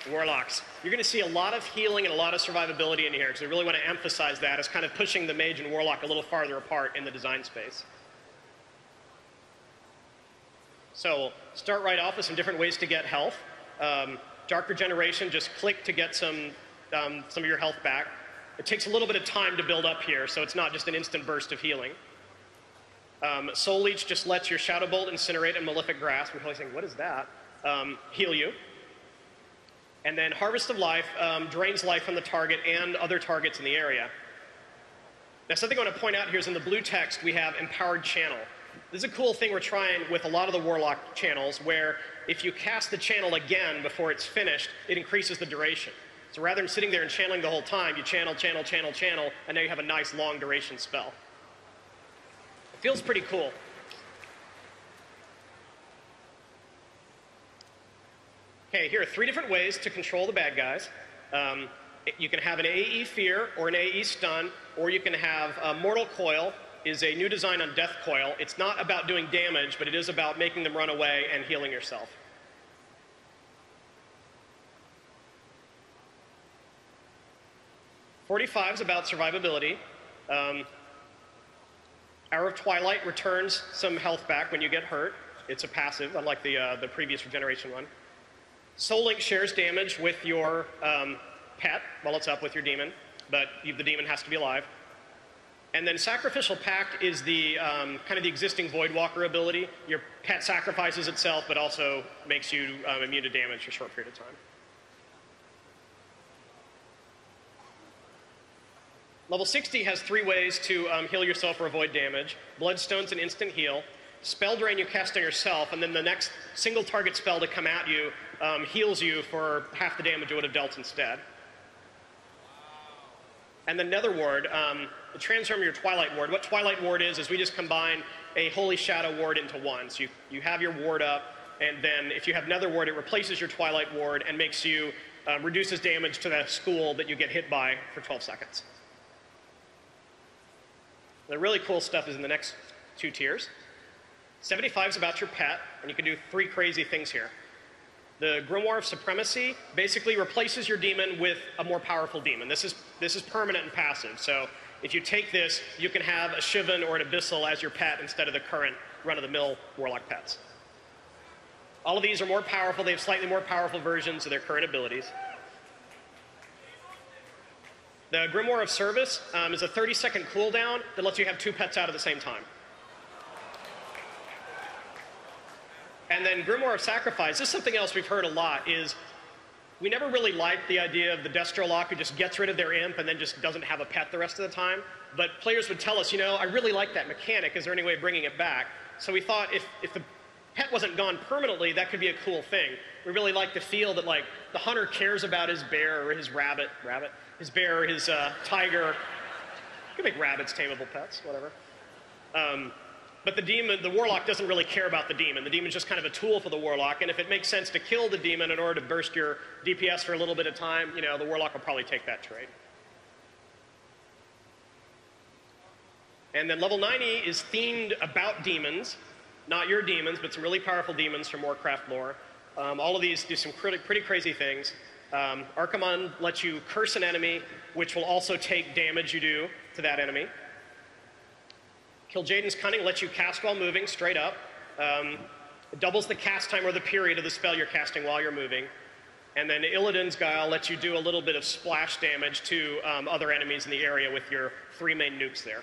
Warlocks. You're going to see a lot of healing and a lot of survivability in here, because I really want to emphasize that as kind of pushing the Mage and Warlock a little farther apart in the design space. So start right off with some different ways to get health. Dark Regeneration, just click to get some of your health back. It takes a little bit of time to build up here, so it's not just an instant burst of healing. Soul Leech just lets your Shadow Bolt, Incinerate, and Malefic Grasp, we're probably saying, what is that? Heal you. And then Harvest of Life drains life from the target and other targets in the area. Now, something I want to point out here is in the blue text, we have Empowered Channel. This is a cool thing we're trying with a lot of the Warlock channels, where if you cast the channel again before it's finished, it increases the duration. So rather than sitting there and channeling the whole time, you channel, channel, channel, channel, and now you have a nice long duration spell. It feels pretty cool. Okay, here are 3 different ways to control the bad guys. You can have an AE Fear or an AE Stun, or you can have Mortal Coil is a new design on Death Coil. It's not about doing damage, but it is about making them run away and healing yourself. .45 is about survivability. Hour of Twilight returns some health back when you get hurt. It's a passive, unlike the previous regeneration one. Soul Link shares damage with your pet while it's up with your demon, but the demon has to be alive. And then Sacrificial Pact is the kind of the existing Voidwalker ability. Your pet sacrifices itself, but also makes you immune to damage for a short period of time. Level 60 has 3 ways to heal yourself or avoid damage. Bloodstone's an instant heal. Spell Drain you cast on yourself, and then the next single target spell to come at you heals you for half the damage it would have dealt instead. And then Nether Ward, transform your Twilight Ward. What Twilight Ward is we just combine a Holy Shadow Ward into one. So you have your ward up, and then if you have Nether Ward, it replaces your Twilight Ward and makes you, reduces damage to that school that you get hit by for 12 seconds. The really cool stuff is in the next 2 tiers. 75 is about your pet, and you can do 3 crazy things here. The Grimoire of Supremacy basically replaces your demon with a more powerful demon. This is permanent and passive, so if you take this, you can have a Shivan or an Abyssal as your pet instead of the current run-of-the-mill Warlock pets. All of these are more powerful. They have slightly more powerful versions of their current abilities. The Grimoire of Service is a 30-second cooldown that lets you have 2 pets out at the same time. And then Grimoire of Sacrifice, this is something else we've heard a lot, is we never really liked the idea of the Destrolock who just gets rid of their imp and then just doesn't have a pet the rest of the time. But players would tell us, you know, I really like that mechanic. Is there any way of bringing it back? So we thought if the pet wasn't gone permanently, that could be a cool thing. We really like to feel that, like, the hunter cares about his bear or his his bear or his tiger. You can make rabbits tameable pets, whatever. But the Warlock doesn't really care about the demon. The demon's just kind of a tool for the Warlock, and if it makes sense to kill the demon in order to burst your DPS for a little bit of time, you know, the Warlock will probably take that trade. And then level 90 is themed about demons, not your demons, but some really powerful demons from Warcraft lore. All of these do some pretty crazy things. Archimon lets you curse an enemy, which will also take damage you do to that enemy. Kil'jaeden's Cunning lets you cast while moving, straight up. It doubles the cast time or the period of the spell you're casting while you're moving. And then Illidan's Guile lets you do a little bit of splash damage to other enemies in the area with your 3 main nukes there.